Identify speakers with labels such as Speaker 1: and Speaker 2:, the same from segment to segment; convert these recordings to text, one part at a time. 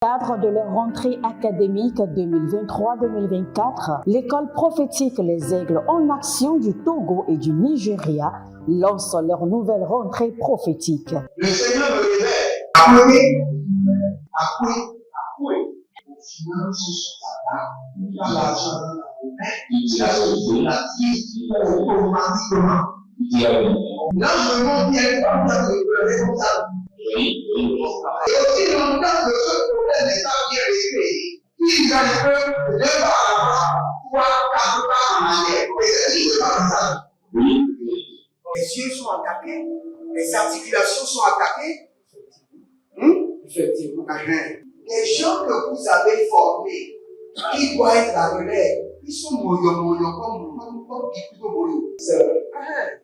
Speaker 1: Cadre de leur rentrée académique 2023-2024, l'école prophétique Les Aigles en Action du Togo et du Nigeria lance leur nouvelle rentrée prophétique.
Speaker 2: Le Seigneur me révèle. Appelez. Finance, dans l'argent, il a sauvé la vie automatiquement. Là, je montre bien comme ça, le responsable. Et aussi longtemps que ce problème n'est pas bien réglé, il y a des peuples de par là-bas, 3, 4 pas en arrière. Et c'est pas ça. Les yeux sont attaqués, les articulations sont attaquées. Effectivement. Les gens que vous avez formés, qui doivent être la relève, ils sont moyo comme plutôt moyo. C'est vrai.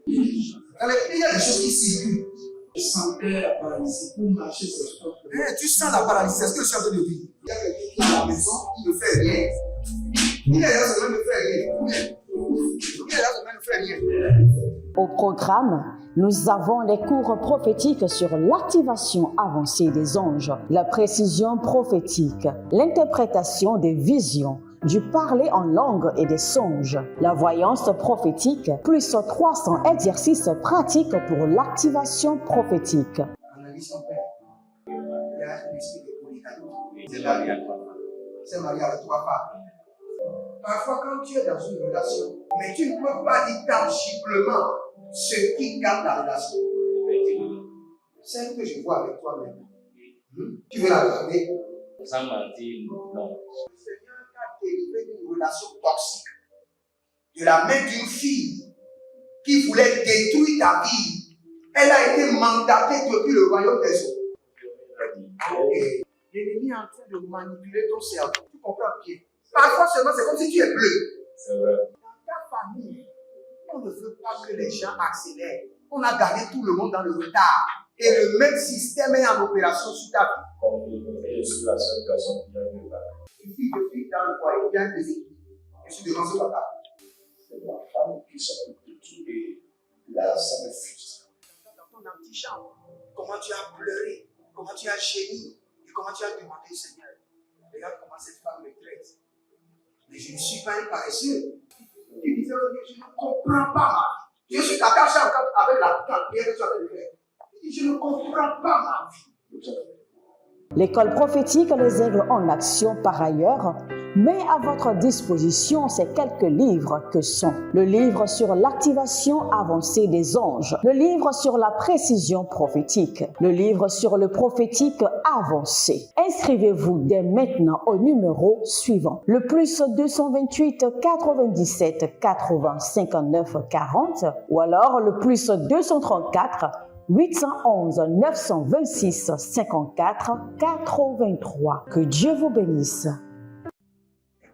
Speaker 2: Dans les pays, il y a des choses qui circulent. Je sentais la paralysie pour marcher sur ce sport. Tu sens la paralysie, c'est ce que je suis en train de dire. Il y a quelqu'un qui est à la maison, qui ne fait rien. Il y a des gens qui ne fait rien.
Speaker 1: Au programme, nous avons les cours prophétiques sur l'activation avancée des anges, la précision prophétique, l'interprétation des visions, du parler en langue et des songes, la voyance prophétique, plus 300 exercices pratiques pour l'activation prophétique.
Speaker 2: Analyse son père. Il y a un esprit de polygamie. C'est marié à trois femmes. C'est marié à trois femmes. Parfois, quand tu es dans une relation, mais tu ne peux pas dire tangiblement ce qui garde la relation. Celle que je vois avec toi maintenant. Tu veux la regarder?
Speaker 3: Sans mentir, non.
Speaker 2: Délivré d'une relation toxique de la main d'une fille qui voulait détruire ta vie. Elle a été mandatée depuis le royaume des eaux. L'ennemi est en train de manipuler ton cerveau. Tu comprends bien? Parfois seulement, c'est comme si tu es bleu.
Speaker 3: C'est vrai.
Speaker 2: Dans ta famille, on ne veut pas que les gens accélèrent. On a gardé tout le monde dans le retard. Et le même système est en opération sur ta vie.
Speaker 3: Je suis la seule personne qui a vu ça.
Speaker 2: Une fille de fille dans le foyer, bien déséquilibrée. Je suis devant ce papa.
Speaker 3: C'est ma femme qui s'occupe de tout et là, ça me frustre.
Speaker 2: Dans ton antichambre, comment tu as pleuré, comment tu as gémi et comment tu as demandé au Seigneur. Regarde comment cette femme me traite. Mais je ne suis pas un paresseux. Tu disais, je ne comprends pas ma vie. Je suis attaché encore avec la prière que tu as fait de faire. Je ne comprends pas ma vie.
Speaker 1: L'école prophétique Les Aigles en Action, par ailleurs, met à votre disposition ces quelques livres que sont le livre sur l'activation avancée des anges, le livre sur la précision prophétique, le livre sur le prophétique avancé. Inscrivez-vous dès maintenant au numéro suivant, le plus 228 97 80 59 40 ou alors le plus 234 811 926 54 83. Que Dieu vous bénisse.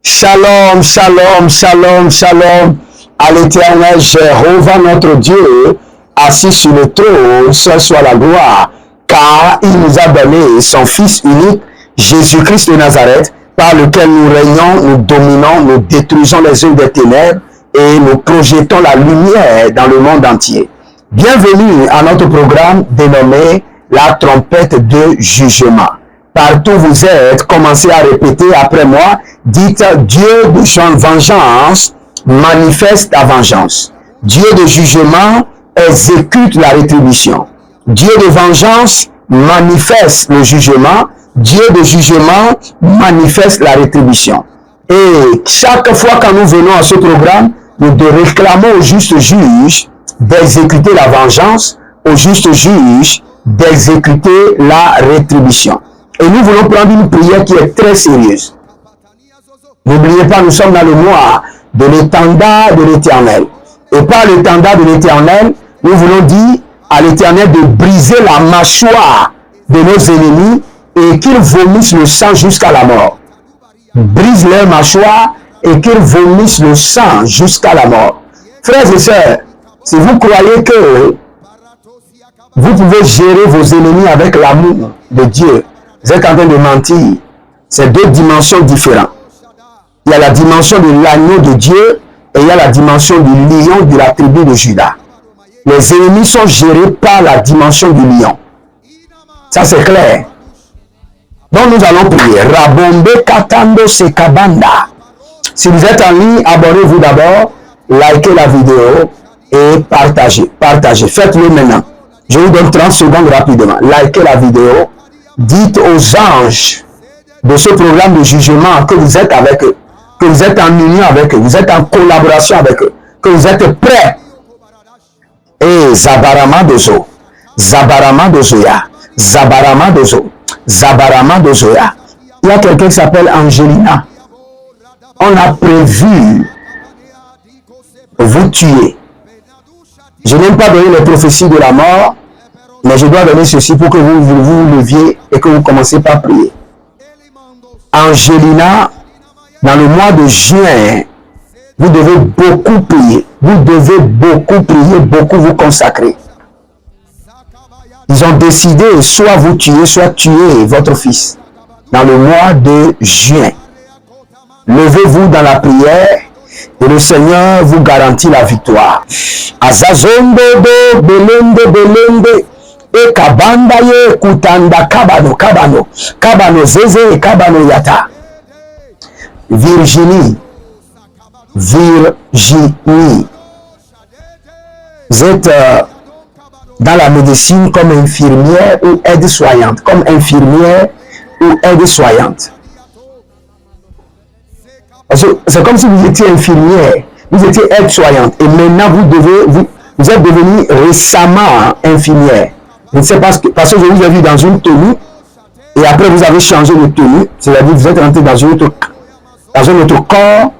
Speaker 4: Shalom, shalom, shalom, shalom à l'Éternel Jéhovah notre Dieu, assis sur le trône, seul soit la gloire, car il nous a donné son Fils unique, Jésus-Christ de Nazareth, par lequel nous régnons, nous dominons, nous détruisons les œuvres des ténèbres et nous projetons la lumière dans le monde entier. Bienvenue à notre programme dénommé la trompette de jugement. Partout où vous êtes, commencez à répéter après moi. Dites, Dieu de vengeance manifeste ta vengeance. Dieu de jugement exécute la rétribution. Dieu de vengeance manifeste le jugement. Dieu de jugement manifeste la rétribution. Et chaque fois que nous venons à ce programme, nous réclamons au juste juge d'exécuter la vengeance, au juste juge d'exécuter la rétribution. Et nous voulons prendre une prière qui est très sérieuse. N'oubliez pas, nous sommes dans le mois de l'étendard de l'Éternel. Et par l'étendard de l'Éternel, nous voulons dire à l'Éternel de briser la mâchoire de nos ennemis et qu'ils vomissent le sang jusqu'à la mort. Brise leur mâchoire et qu'ils vomissent le sang jusqu'à la mort. Frères et sœurs, si vous croyez que vous pouvez gérer vos ennemis avec l'amour de Dieu, vous êtes en train de mentir. C'est deux dimensions différentes. Il y a la dimension de l'agneau de Dieu et il y a la dimension du lion de la tribu de Juda. Les ennemis sont gérés par la dimension du lion. Ça c'est clair. Donc nous allons prier. Rabombe Katando Sekabanda. Si vous êtes en ligne, abonnez-vous d'abord, likez la vidéo et partagez. Partagez. Faites-le maintenant. Je vous donne 30 secondes rapidement. Likez la vidéo. Dites aux anges de ce programme de jugement que vous êtes avec eux, que vous êtes en union avec eux, vous êtes en collaboration avec eux, que vous êtes prêts. Et Zabarama Dozo, Zabarama Dozoya, Zabarama Dozo, Zabarama Dozoya. Il y a quelqu'un qui s'appelle Angelina. On a prévu vous tuer. Je n'aime pas donner les prophéties de la mort, mais je dois donner ceci pour que vous leviez et que vous commencez par prier. Angelina, dans le mois de juin, vous devez beaucoup prier. Vous devez beaucoup prier, beaucoup vous consacrer. Ils ont décidé soit vous tuer, soit tuer votre fils. Dans le mois de juin. Levez-vous dans la prière et le Seigneur vous garantit la victoire. Azazondo do belende belende e kabanda ye kutanda kabano kabano kabano zeze kabano yata. Virginie, Virginie, vous êtes dans la médecine comme infirmière ou aide-soignante, comme infirmière ou aide-soignante. C'est comme si vous étiez infirmière, vous étiez aide-soignante et maintenant vous êtes devenu récemment infirmière. Je ne sais pas parce que je vous ai vu dans une tenue et après vous avez changé de tenue, c'est-à-dire vous êtes rentré dans un autre corps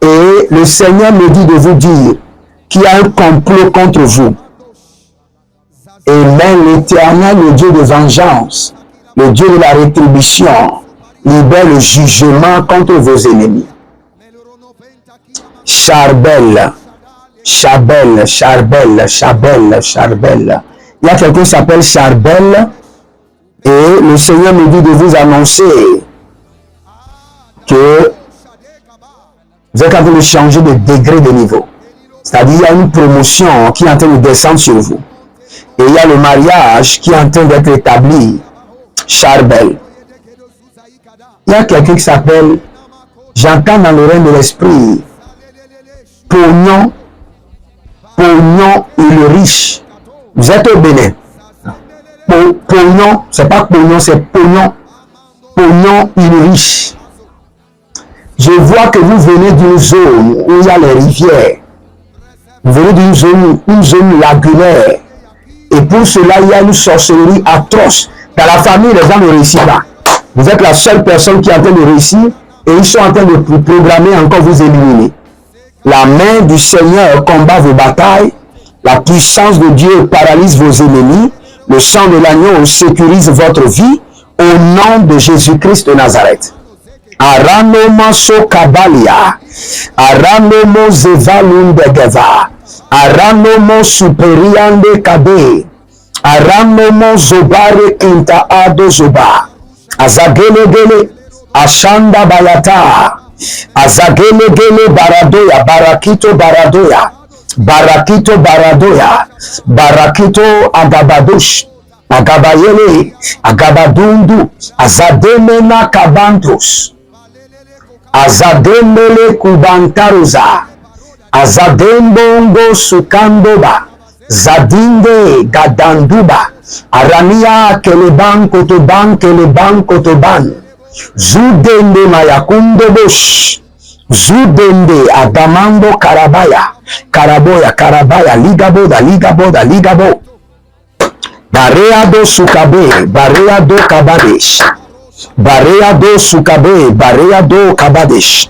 Speaker 4: et le Seigneur me dit de vous dire qu'il y a un complot contre vous. Et même l'Éternel, le Dieu de vengeance, le Dieu de la rétribution, libère le jugement contre vos ennemis. Charbel, Charbel, Charbel, Charbel, Charbel. Il y a quelqu'un qui s'appelle Charbel et le Seigneur me dit de vous annoncer que vous êtes en train de changer de degré de niveau. C'est-à-dire qu'il y a une promotion qui est en train de descendre sur vous. Et il y a le mariage qui est en train d'être établi. Charbel. Il y a quelqu'un qui s'appelle, j'entends dans l'oreille de l'esprit, Pognon, Pognon et le riche. Vous êtes au Bénin. Pognon, c'est pas Pognon, c'est Pognon. Pognon et le riche. Je vois que vous venez d'une zone où il y a les rivières. Vous venez d'une zone lagunaire. Et pour cela, il y a une sorcellerie atroce. Dans la famille, les gens ne réussissent pas. Vous êtes la seule personne qui est en train de réussir et ils sont en train de programmer encore vous éliminer. La main du Seigneur combat vos batailles. La puissance de Dieu paralyse vos ennemis. Le sang de l'agneau sécurise votre vie au nom de Jésus-Christ de Nazareth. Aranomo Sokabalia, Aranomo Zevalundegeva, Aranomo Superiande Kabe, Aranomo Zobare Kinta Ado Zoba, Azagelegele, Ashanda Bayata, Azagelegele Baradoya, Barakito Baradoya, Barakito Baradoya, Barakito Agabadush, Agabayele, Agabadundu, Azademena Kabantos, Azademele Kubantaruza, Azadembongo Sukandoba, Zadinde Gadanduba, Arania Keleban Kotoban, Zudende Mayakundo Bosh, Zudende Adamando Karabaya, Ligabo. Bareado Sukabe, Bareado Kabadesh, Bareado Sukabe, Bareado Kabadesh,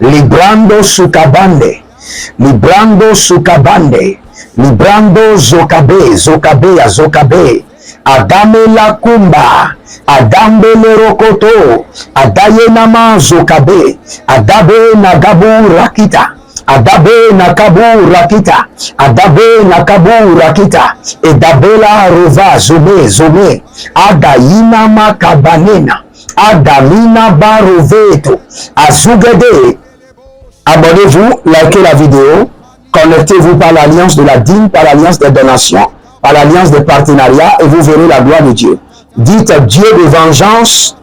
Speaker 4: Librando Sukabande, Librando Zokabe, Adame la Kumba, Adambe le Rokoto, Adayenama Zokabe, Adabe Nagabu Rakita, Adabe Nakabu Rakita, Adabe Nakabu Rakita, Edabela Rova Zome, Adayina Makabanena, Adamina Baroveto, Azugede. Abonnez-vous, likez la vidéo, connectez-vous par l'alliance de la dîme, par l'alliance des donations, par l'alliance des partenariats et vous verrez la gloire de Dieu. Dites Dieu de vengeance,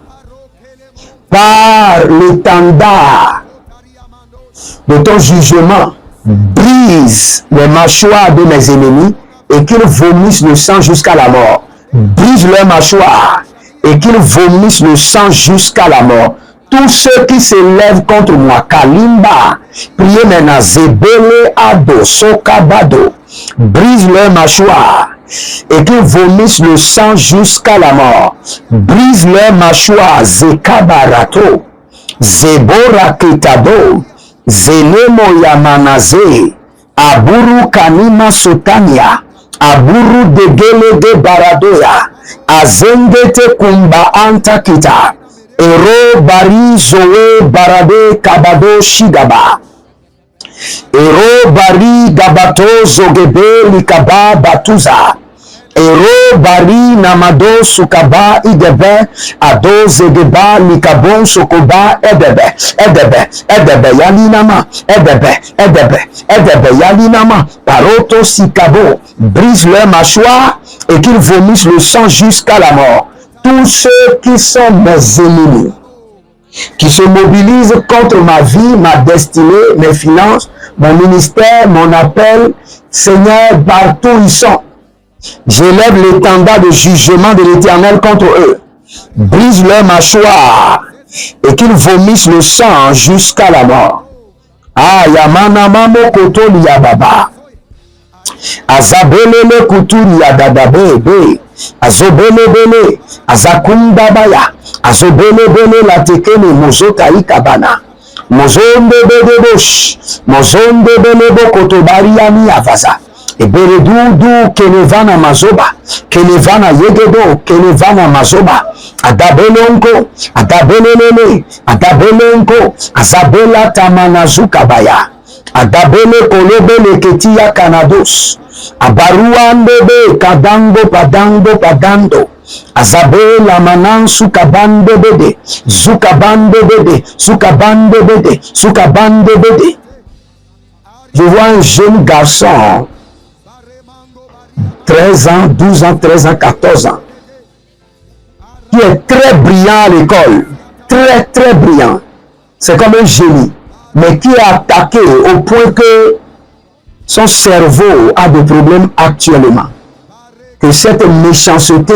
Speaker 4: par l'étendard de ton jugement, brise les mâchoires de mes ennemis et qu'ils vomissent le sang jusqu'à la mort. Brise leurs mâchoires et qu'ils vomissent le sang jusqu'à la mort. Tous ceux qui s'élèvent contre moi, Kalimba, priez maintenant, Zebele Ado, Sokabado, brise leurs mâchoires et qu'ils vomissent le sang jusqu'à la mort. Brise leurs mâchoires, Zekabarato, Zebora Ketado, Zelemo Yamanaze, Aburu Kanima Sotania, Aburu Degele de Baradoya, Azengete Kumba Antakita, Ero Bari Zoe Barade Kabado Shigaba, Ero Bari Gabato Zogebe Likaba Batuza, Ero Bari Namado Sukaba Idebe Ado Zegeba Likabon Sokoba Edebe Yalinama Edebe Yalinama Paroto Sikabo, brise leur mâchoire et qu'ils vomissent le sang jusqu'à la mort. Tous ceux qui sont mes ennemis, qui se mobilisent contre ma vie, ma destinée, mes finances, mon ministère, mon appel, Seigneur, partout ils sont. J'élève l'étendard de jugement de l'Éternel contre eux. Brise leur mâchoire et qu'ils vomissent le sang jusqu'à la mort. Ah, Yamana Mamo Koto Liyababa. Azabelele Kuturi Yadadabebe. Azobelebele. Azakundabaya. Azobelebele Latekele Mozota Ikabana. Mozonde Bedebosh. Mozonde Belebo Kotobariani Avaza. Eberedudu Kenevana Mazoba, Kenevana Yegedo, Kenevana Mazoba, Adabelonko, Adabelele, Adabelenko, Azabela Tamanazukabaya, Adabele Kolobele Ketia Kanados, Abaruandebe Kadango Padango Padando, Azabela Manan Sukabande Bede, Zukabande Bede, Sukabande Bede, Sukabande Bede. Je vois un jeune garçon, 13 ans, 12 ans, 13 ans, 14 ans, qui est très brillant à l'école, très brillant. C'est comme un génie, mais qui est attaqué au point que son cerveau a des problèmes actuellement. Que cette méchanceté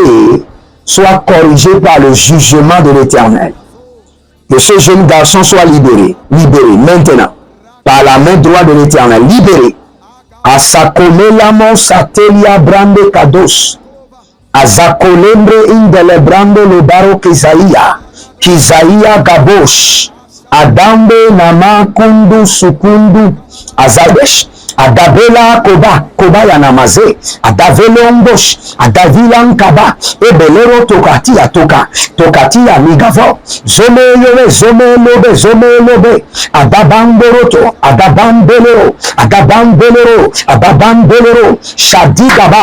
Speaker 4: soit corrigée par le jugement de l'Éternel. Que ce jeune garçon soit libéré maintenant, par la main droite de l'Éternel, libéré. Asakomelamo satelia brande kados. Azakolembre indele brande le baro Kizaia gabosh. Adambe nama kundu sukundu. Azabesh. Adabela koba ya namaze. Adavelombosh. Adavilan kaba. Ebelero tokatia migavo. Zome lobe. Adabamboroto. Adabambelero. Shadi kaba.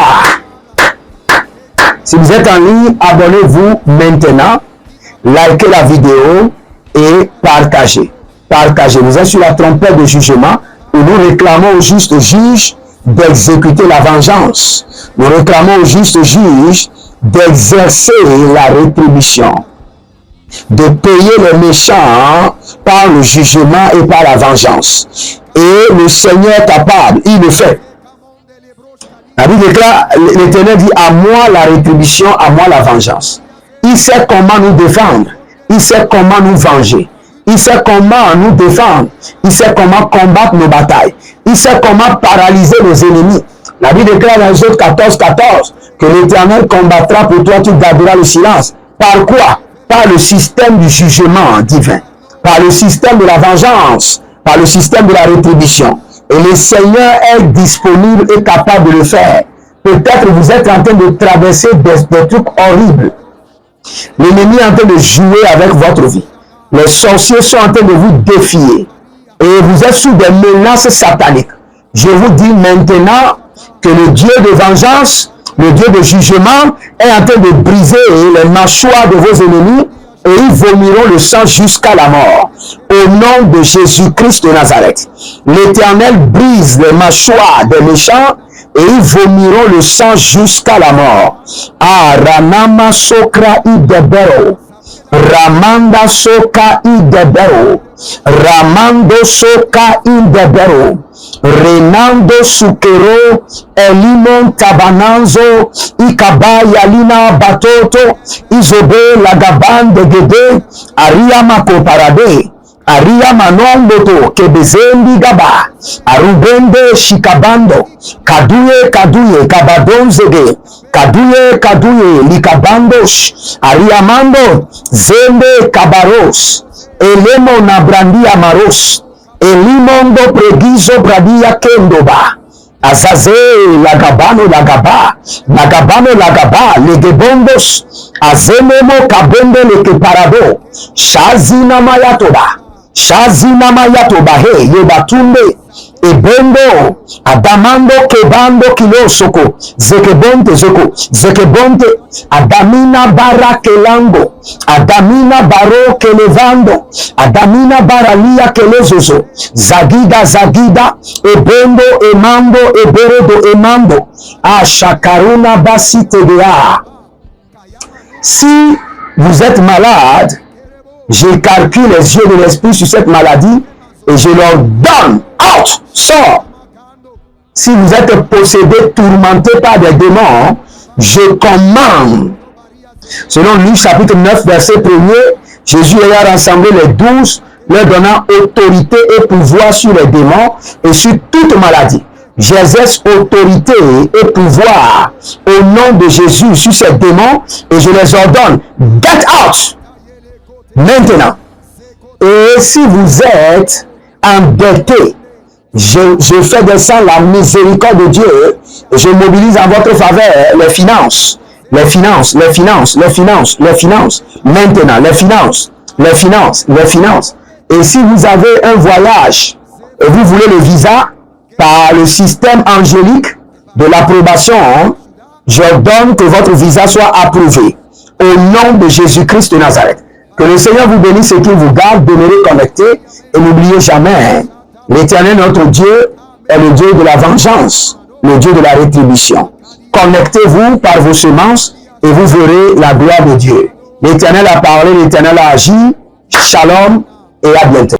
Speaker 4: Si vous êtes en ligne, abonnez-vous maintenant. Likez la vidéo et partagez. Vous êtes sur la trompette de jugement. Où nous réclamons au juste juge d'exécuter la vengeance. Nous réclamons au juste juge d'exercer la rétribution, de payer les méchants par le jugement et par la vengeance. Et le Seigneur est capable, il le fait. La Bible déclare, l'Éternel dit, à moi la rétribution, à moi la vengeance. Il sait comment nous défendre, il sait comment nous venger. Il sait comment nous défendre. Il sait comment combattre nos batailles. Il sait comment paralyser nos ennemis. La Bible déclare dans Exode 14, que l'Éternel combattra pour toi, tu garderas le silence. Par quoi? Par le système du jugement divin. Par le système de la vengeance. Par le système de la rétribution. Et le Seigneur est disponible et capable de le faire. Peut-être vous êtes en train de traverser des trucs horribles. L'ennemi est en train de jouer avec votre vie. Les sorciers sont en train de vous défier. Et vous êtes sous des menaces sataniques. Je vous dis maintenant que le Dieu de vengeance, le Dieu de jugement, est en train de briser les mâchoires de vos ennemis et ils vomiront le sang jusqu'à la mort. Au nom de Jésus-Christ de Nazareth. L'Éternel brise les mâchoires des méchants et ils vomiront le sang jusqu'à la mort. Ah, Ranama Sokra Idebero, Ramanda Soka Idebero, Ramando Soka Idebero, Renando Sukero, Elimon Tabananzo, Ikaba Yalina Batoto, Izobe Lagaban de Gede, Ariama Koparade, Aria Manomboto, Kebezendi Gaba, Arubende Shikabando, Kaduye Kaduye, Kabadonzege, Kaduye Kaduye, Likabandosh, Ariamando, Zende Kabaros, Elemo Nabrandi Amaros, Elimondo Pregizo Bradia Kendoba, Azaze Lagabano Lagaba, Lagabano Lagaba, Legebondos, Azenemo Kabende Lekeparado, Shazina Mayatoba, Shazina Mayatoba, he, Yebatunde, Ebendo, Adamando Kebando Kilosoko, Zekebonte Zoko, Zekebonte, Adamina Bara Kelango, Adamina Baro Kelevando, Adamina Baralia Kelezozo, Zagida Zagida, Ebendo Emando, Eberedo Emando, Ashakaruna Basi Tedea. Si vous êtes malade, j'écarquille les yeux de l'esprit sur cette maladie et je leur donne, out, sort. Si vous êtes possédé, tourmenté par des démons, je commande. Selon Luc chapitre 9, verset 1er, Jésus ayant rassemblé les 12, leur donnant autorité et pouvoir sur les démons et sur toute maladie. J'exerce autorité et pouvoir au nom de Jésus sur ces démons et je les ordonne, get out maintenant. Et si vous êtes endetté, je fais descendre la miséricorde de Dieu et je mobilise en votre faveur les finances, les finances, les finances, les finances, les finances, maintenant, les finances, les finances, les finances. Et si vous avez un voyage et vous voulez le visa, par le système angélique de l'approbation, j'ordonne que votre visa soit approuvé au nom de Jésus-Christ de Nazareth. Que le Seigneur vous bénisse et qu'il vous garde, demeurez connectés et n'oubliez jamais, l'Éternel notre Dieu est le Dieu de la vengeance, le Dieu de la rétribution. Connectez-vous par vos semences et vous verrez la gloire de Dieu. L'Éternel a parlé, l'Éternel a agi. Shalom et à bientôt.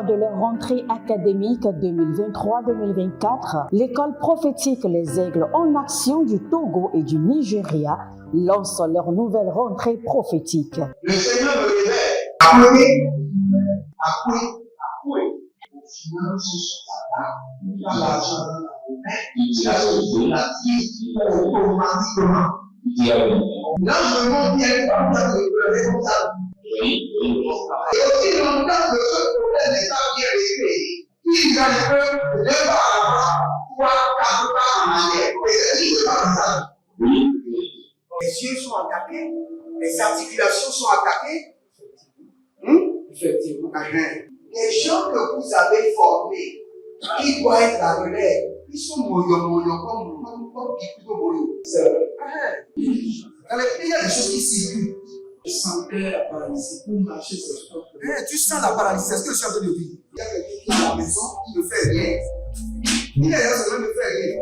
Speaker 1: De leur rentrée académique 2023-2024, l'école prophétique Les Aigles en Action du Togo et du Nigeria lance leur nouvelle rentrée prophétique.
Speaker 2: Le Seigneur me révèle. Appelez. Au final, ce sera là. L'argent dans la main. Il a sauvé la vie automatiquement. Là, je me montre bien comme ça, comme ça. Et aussi longtemps que ce problème n'est pas bien réglé, il y a un peu de pas avant, 3, 4 pas en arrière. Et c'est pas ça. Les yeux sont attaqués, les articulations sont attaquées. Effectivement. Les gens que vous avez formés, qui doivent être la relève, ils sont moyo comme plutôt moyo. C'est vrai. Dans les pays, il y a des choses qui circulent. Je sentais la paralysie pour marcher sur ce corps. Tu sens la paralysie, c'est ce que je suis en train de dire. Il y a quelqu'un qui est à la maison, qui ne fait rien. Il est là, ça ne fait rien.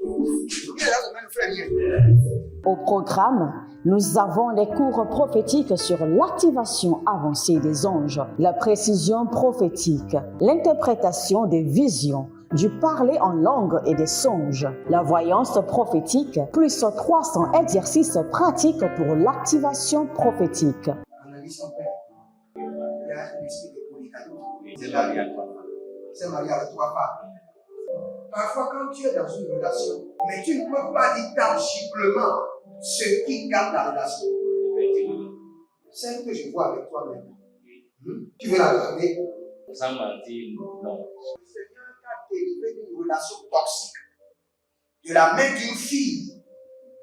Speaker 2: Il est là, ça ne fait rien.
Speaker 1: Au programme, nous avons les cours prophétiques sur l'activation avancée des anges, la précision prophétique, l'interprétation des visions, du parler en langue et des songes. La voyance prophétique, plus 300 exercices pratiques pour l'activation prophétique.
Speaker 2: Analyse son père. Il y a un esprit de polygamie. C'est marié avec 3 femmes. Parfois, quand tu es dans une relation, mais tu ne peux pas dire tangiblement ce qui garde la relation. Celle que je vois avec toi-même. Tu veux la garder?
Speaker 5: Sans mentir, non.
Speaker 2: Le Seigneur t'a délivré d'une relation toxique. De la main d'une fille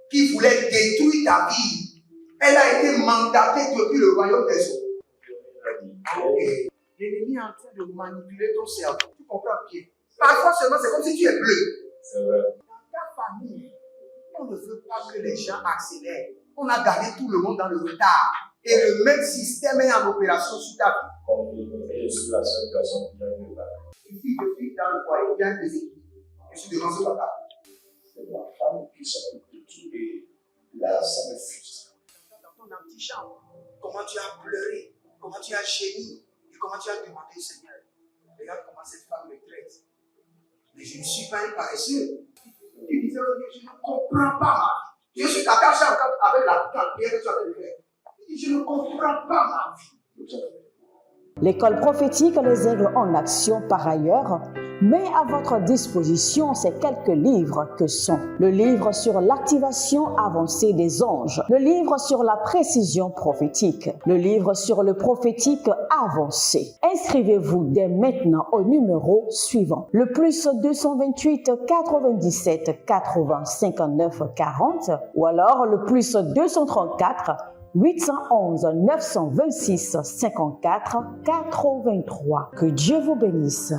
Speaker 2: qui voulait détruire ta vie. Elle a été mandatée depuis le royaume des eaux. Et l'ennemi est en train de manipuler ton cerveau. Tu comprends bien? Parfois seulement, c'est comme si tu es bleu.
Speaker 5: C'est vrai.
Speaker 2: Dans ta famille, on ne veut pas que les gens accélèrent. On a gardé tout le monde dans le retard. Et le même système est en opération sur ta vie.
Speaker 5: Comme je suis la seule personne qui a vu là.
Speaker 2: Une fille de fille dans le foyer, il y a des équipes. Je suis devant ce papa.
Speaker 3: C'est ma femme qui s'occupe de tout et là, ça me frustre.
Speaker 2: Dans ton antichambre, comment tu as pleuré, comment tu as gémi et comment tu as demandé au Seigneur. Regarde comment cette femme me traite. Mais je ne suis pas un paresseux. Tu disais, je ne comprends pas ma vie. Je suis attaché encore avec la prière que tu as fait. Je ne comprends pas ma vie.
Speaker 1: L'école prophétique Les Aigles en Action, par ailleurs, met à votre disposition ces quelques livres que sont le livre sur l'activation avancée des anges, le livre sur la précision prophétique, le livre sur le prophétique avancé. Inscrivez-vous dès maintenant au numéro suivant, le plus 228 97 80 59 40 ou alors le plus 234 811 926 54 83. Que Dieu vous bénisse.